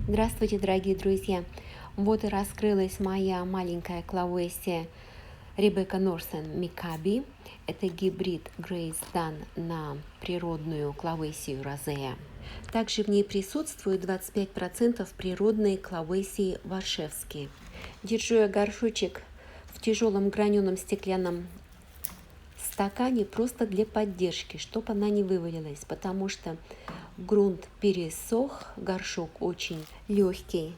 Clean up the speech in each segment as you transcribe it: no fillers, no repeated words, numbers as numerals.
Здравствуйте, дорогие друзья! Вот и раскрылась моя маленькая клавесия Ребекка Норсен Микаби. Это гибрид Грейс Дан на природную клавесию Розея. Также в ней присутствует 25% природной клавесии Варшевски. Держу я горшочек в тяжелом граненом стеклянном стакане просто для поддержки, чтобы она не вывалилась, потому что грунт пересох, горшок очень легкий.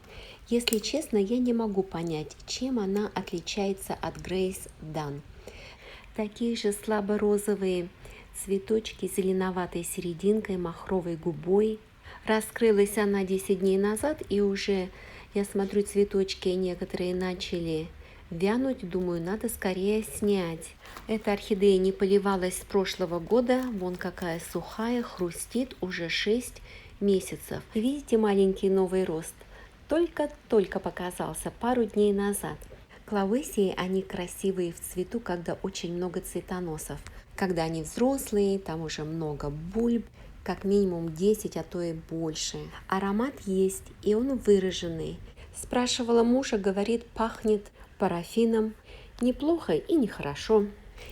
Если честно, я не могу понять, чем она отличается от Грейс Дан. Такие же слабо-розовые цветочки с зеленоватой серединкой, махровой губой. Раскрылась она 10 дней назад, и уже, я смотрю, цветочки некоторые начали вянуть. Думаю, надо скорее снять. Эта орхидея не поливалась с прошлого года. Вон какая сухая, хрустит уже 6 месяцев. Видите маленький новый рост? Только-только показался пару дней назад. Клавесии, они красивые в цвету, когда очень много цветоносов. Когда они взрослые, там уже много бульб, как минимум 10, а то и больше. Аромат есть, и он выраженный. Спрашивала мужа, говорит, пахнет парафином. Неплохо и нехорошо.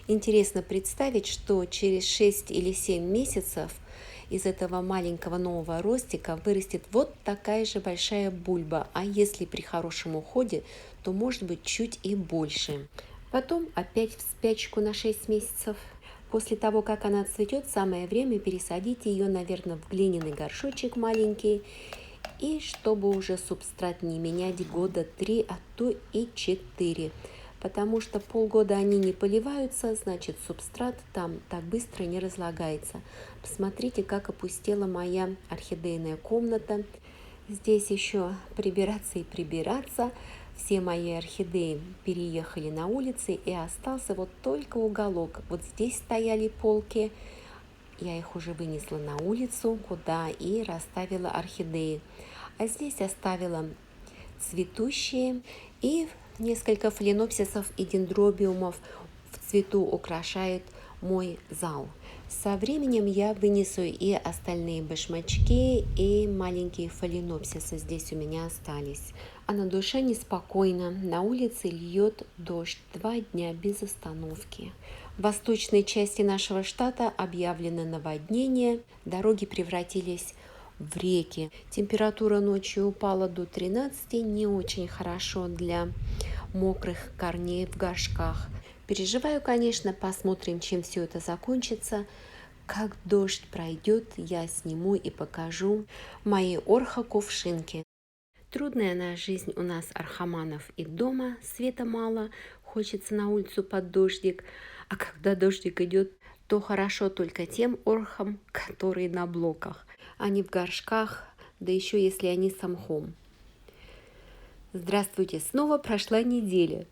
Интересно представить, что через 6 или 7 месяцев из этого маленького нового ростика вырастет вот такая же большая бульба, а если при хорошем уходе, то может быть чуть и больше. Потом опять в спячку на 6 месяцев. После того, как она цветет, самое время пересадить ее, наверное, в глиняный горшочек маленький, и чтобы уже субстрат не менять года 3, а то и 4. Потому что полгода они не поливаются, значит субстрат там так быстро не разлагается. Посмотрите, как опустела моя орхидейная комната. Здесь еще прибираться и прибираться. Все мои орхидеи переехали на улицы, и остался вот только уголок. Вот здесь стояли полки. Я их уже вынесла на улицу, куда и расставила орхидеи. А здесь оставила цветущие и несколько фаленопсисов и дендробиумов в цвету украшает мой зал. Со временем я вынесу и остальные башмачки, и маленькие фаленопсисы здесь у меня остались. А на душе неспокойно. На улице льет дождь 2 дня без остановки. В восточной части нашего штата объявлено наводнение. Дороги превратились в реки. Температура ночью упала до 13, не очень хорошо для мокрых корней в горшках. Переживаю, конечно, посмотрим, чем все это закончится. Как дождь пройдет, я сниму и покажу мои орхокувшинки. Трудная она жизнь у нас, архаманов, и дома света мало, хочется на улицу под дождик, а когда дождик идет, то хорошо только тем орхам, которые на блоках, а не в горшках, да еще если они с мхом. Здравствуйте, снова прошла неделя.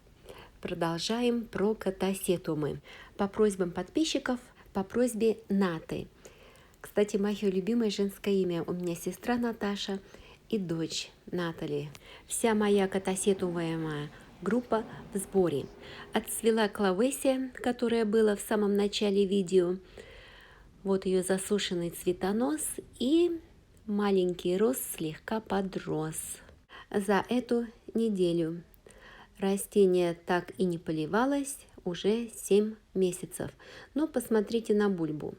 Продолжаем про катасетумы. По просьбам подписчиков, по просьбе Наты. Кстати, мое любимое женское имя. У меня сестра Наташа и дочь Натали. Вся моя катасетуваемая группа в сборе. Отцвела клавесия, которая была в самом начале видео. Вот ее засушенный цветонос и маленький рост слегка подрос. За эту неделю растение так и не поливалось уже 7 месяцев. Но посмотрите на бульбу.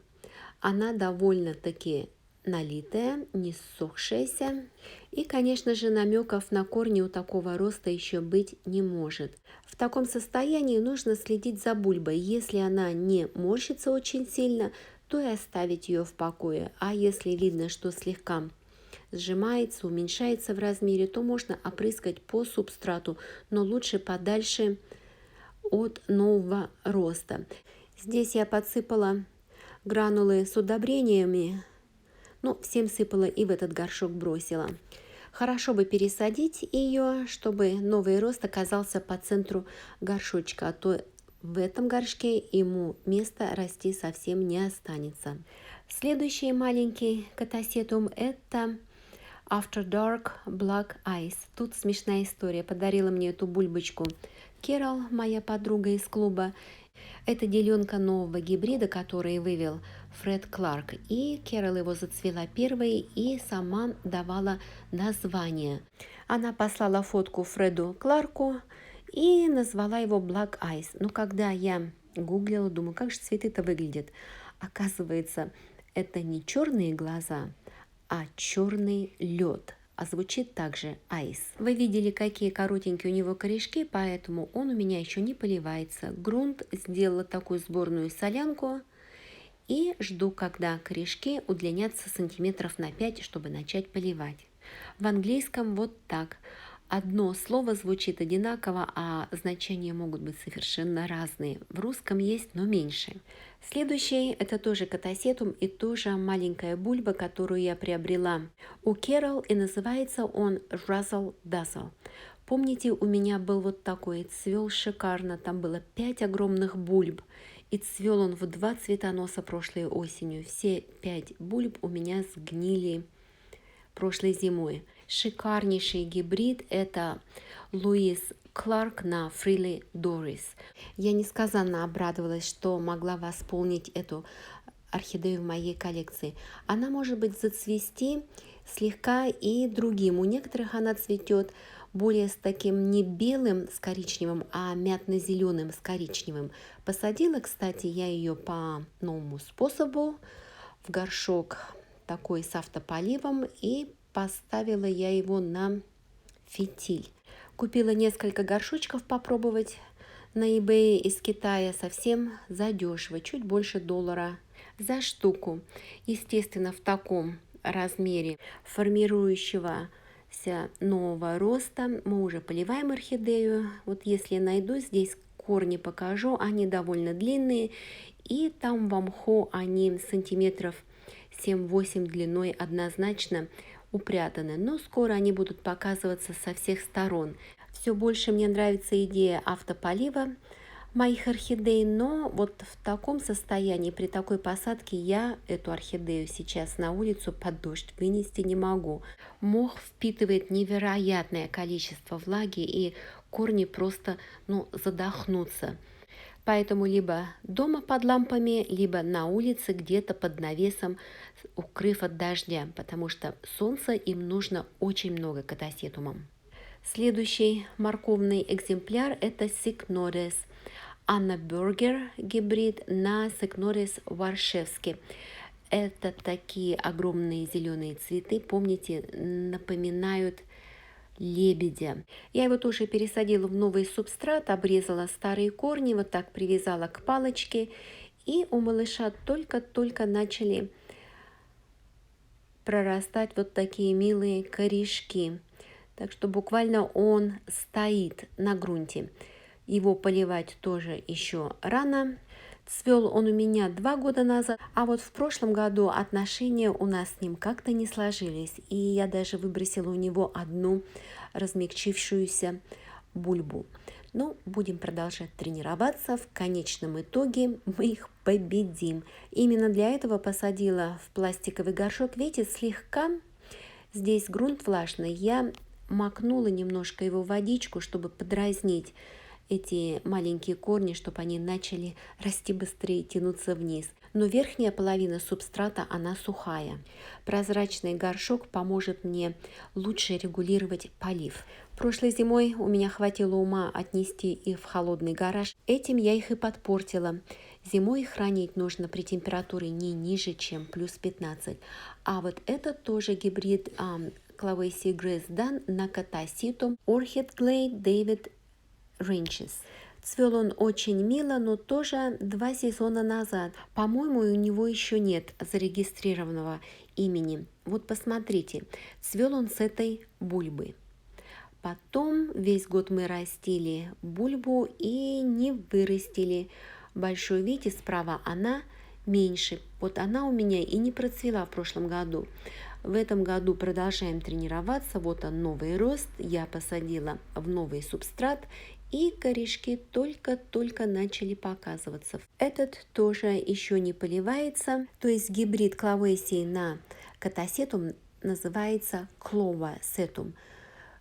Она довольно-таки налитая, не ссохшаяся. И, конечно же, намеков на корни у такого роста еще быть не может. В таком состоянии нужно следить за бульбой. Если она не морщится очень сильно, то и оставить ее в покое. А если видно, что слегка сжимается, уменьшается в размере, то можно опрыскать по субстрату, но лучше подальше от нового роста. Здесь я подсыпала гранулы с удобрениями, всем сыпала и в этот горшок бросила. Хорошо бы пересадить ее, чтобы новый рост оказался по центру горшочка, а то в этом горшке ему места расти совсем не останется. Следующий маленький катасетум – это After Dark Black Ice. Тут смешная история. Подарила мне эту бульбочку Керол, моя подруга из клуба, Это деленка нового гибрида, который вывел Фред Кларк. И Кэрол его зацвела первой и сама давала название. Она послала фотку Фреду Кларку и назвала его Black Eyes. Но когда я гуглила, думаю, как же цветы-то выглядят. Оказывается, это не черные глаза, а черный лед. А звучит также айс. Вы видели, какие коротенькие у него корешки, поэтому он у меня еще не поливается. Грунт сделала такую сборную солянку и жду, когда корешки удлинятся сантиметров на 5, чтобы начать поливать. В английском вот так. Одно слово звучит одинаково, а значения могут быть совершенно разные. В русском есть, но меньше. Следующий – это тоже катасетум и тоже маленькая бульба, которую я приобрела у Кэрол, и называется он Razzle Dazzle. Помните, у меня был вот такой, цвел шикарно, там было 5 огромных бульб, и цвел он в 2 цветоноса прошлой осенью. Все 5 бульб у меня сгнили прошлой зимой. Шикарнейший гибрид – это Луис Кларк на Фрили Дорис. Я несказанно обрадовалась, что могла восполнить эту орхидею в моей коллекции. Она может быть зацвести слегка и другим. У некоторых она цветет более с таким не белым с коричневым, а мятно-зеленым с коричневым. Посадила, кстати, я ее по новому способу в горшок такой с автополивом, и поставила я его на фитиль. Купила несколько горшочков попробовать на eBay из Китая совсем задешево, чуть больше $1 за штуку. Естественно, в таком размере формирующегося нового роста мы уже поливаем орхидею. Вот если найду, здесь корни покажу, они довольно длинные, и там в мху они сантиметров 7-8 длиной однозначно упрятаны, но скоро они будут показываться со всех сторон. Все больше мне нравится идея автополива моих орхидей, но вот в таком состоянии, при такой посадке, я эту орхидею сейчас на улицу под дождь вынести не могу. Мох впитывает невероятное количество влаги, и корни просто задохнутся. Поэтому либо дома под лампами, либо на улице где-то под навесом, укрыв от дождя, потому что солнца им нужно очень много катасетумам. Следующий морковный экземпляр – это Cycnodes Anna Burger гибрид на Cycnodes Warszawski. Это такие огромные зеленые цветы, помните, напоминают лебедя. Я его тоже пересадила в новый субстрат, обрезала старые корни, вот так привязала к палочке, и у малыша только-только начали прорастать вот такие милые корешки. Так что буквально он стоит на грунте. Его поливать тоже еще рано. Цвел он у меня 2 года назад, а вот в прошлом году отношения у нас с ним как-то не сложились, и я даже выбросила у него одну размягчившуюся бульбу. Но будем продолжать тренироваться, в конечном итоге мы их победим. Именно для этого посадила в пластиковый горшок. Видите, слегка здесь грунт влажный, я макнула немножко его в водичку, чтобы подразнить эти маленькие корни, чтобы они начали расти быстрее, тянуться вниз. Но верхняя половина субстрата, она сухая. Прозрачный горшок поможет мне лучше регулировать полив. Прошлой зимой у меня хватило ума отнести их в холодный гараж. Этим я их и подпортила. Зимой их хранить нужно при температуре не ниже, чем плюс 15. А вот это тоже гибрид Clavacea Grace Dunn на Catasetum Orchid Glade David Ranches. Цвел он очень мило, но тоже 2 сезона назад. По-моему, у него еще нет зарегистрированного имени. Вот посмотрите, цвел он с этой бульбы. Потом весь год мы растили бульбу и не вырастили большую. Видите, справа она меньше. Вот она у меня и не процвела в прошлом году. В этом году продолжаем тренироваться. Вот он, новый рост. Я посадила в новый субстрат, и корешки только-только начали показываться. Этот тоже еще не поливается. То есть гибрид Clavacea на Catasetum называется Clovacetum.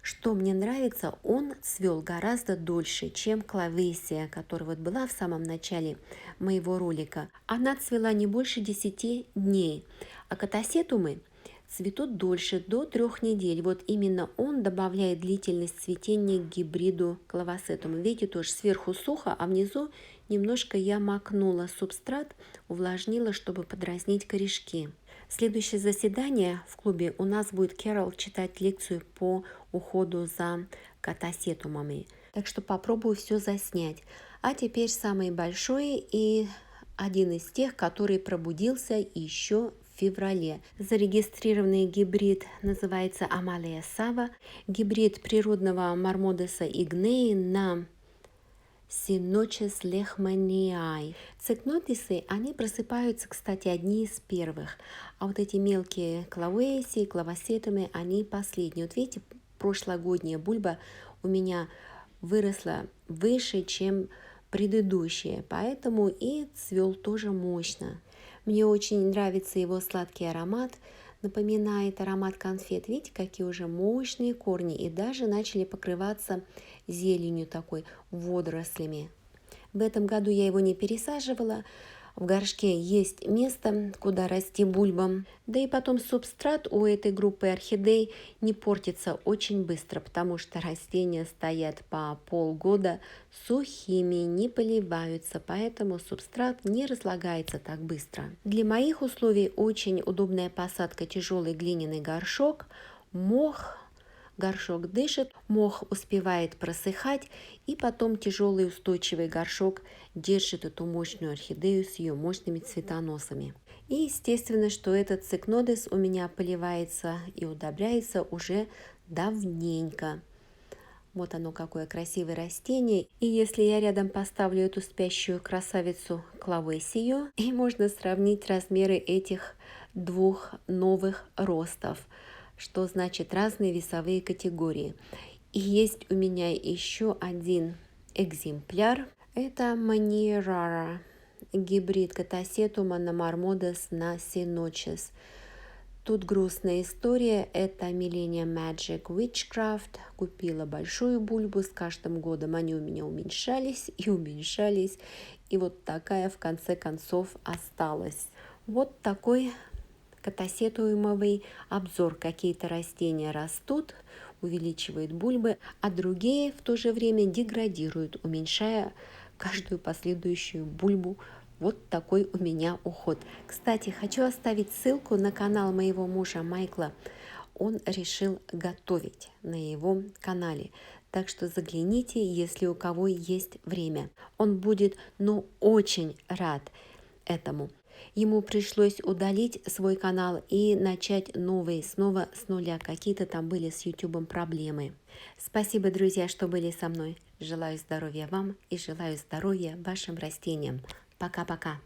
Что мне нравится, он цвел гораздо дольше, чем клавесия, которая вот была в самом начале моего ролика. Она цвела не больше 10 дней, а катасетумы цветут дольше, до 3 недель. Вот именно он добавляет длительность цветения к гибриду клавасетума. Видите, тоже сверху сухо, а внизу немножко я макнула субстрат, увлажнила, чтобы подразнить корешки. Следующее заседание в клубе у нас будет Кэрол читать лекцию по уходу за катасетумами. Так что попробую все заснять. А теперь самый большой и один из тех, который пробудился еще в феврале. Зарегистрированный гибрид называется Амалия Сава. Гибрид природного Мармодеса игнеи на Синочес лехманиай. Цикнотисы, они просыпаются, кстати, одни из первых. А вот эти мелкие клавесии, клавасетумы, они последние. Вот видите, прошлогодняя бульба у меня выросла выше, чем предыдущая, поэтому и цвел тоже мощно. Мне очень нравится его сладкий аромат, напоминает аромат конфет. Видите, какие уже мощные корни и даже начали покрываться зеленью такой, водорослями. В этом году я его не пересаживала. В горшке есть место, куда расти бульбам. Да и потом субстрат у этой группы орхидей не портится очень быстро, потому что растения стоят по полгода сухими, не поливаются, поэтому субстрат не разлагается так быстро. Для моих условий очень удобная посадка — тяжелый глиняный горшок, мох. Горшок дышит, мох успевает просыхать, и потом тяжелый устойчивый горшок держит эту мощную орхидею с ее мощными цветоносами. И естественно, что этот цикнодис у меня поливается и удобряется уже давненько. Вот оно, какое красивое растение. И если я рядом поставлю эту спящую красавицу клавесию, и можно сравнить размеры этих двух новых ростов, что значит разные весовые категории. И есть у меня еще один экземпляр. Это Манирара, гибрид катасетума на Мармодес на Синочес. Тут грустная история. Это Millennium Magic Witchcraft. Купила большую бульбу. С каждым годом они у меня уменьшались и уменьшались. И вот такая в конце концов осталась. Вот такой катасетуемый обзор. Какие-то растения растут, увеличивают бульбы, а другие в то же время деградируют, уменьшая каждую последующую бульбу. Вот такой у меня уход. Кстати, хочу оставить ссылку на канал моего мужа Майкла. Он решил готовить на его канале. Так что загляните, если у кого есть время. Он будет, очень рад этому. Ему пришлось удалить свой канал и начать новый снова с нуля. Какие-то там были с YouTube проблемы. Спасибо, друзья, что были со мной. Желаю здоровья вам и желаю здоровья вашим растениям. Пока-пока.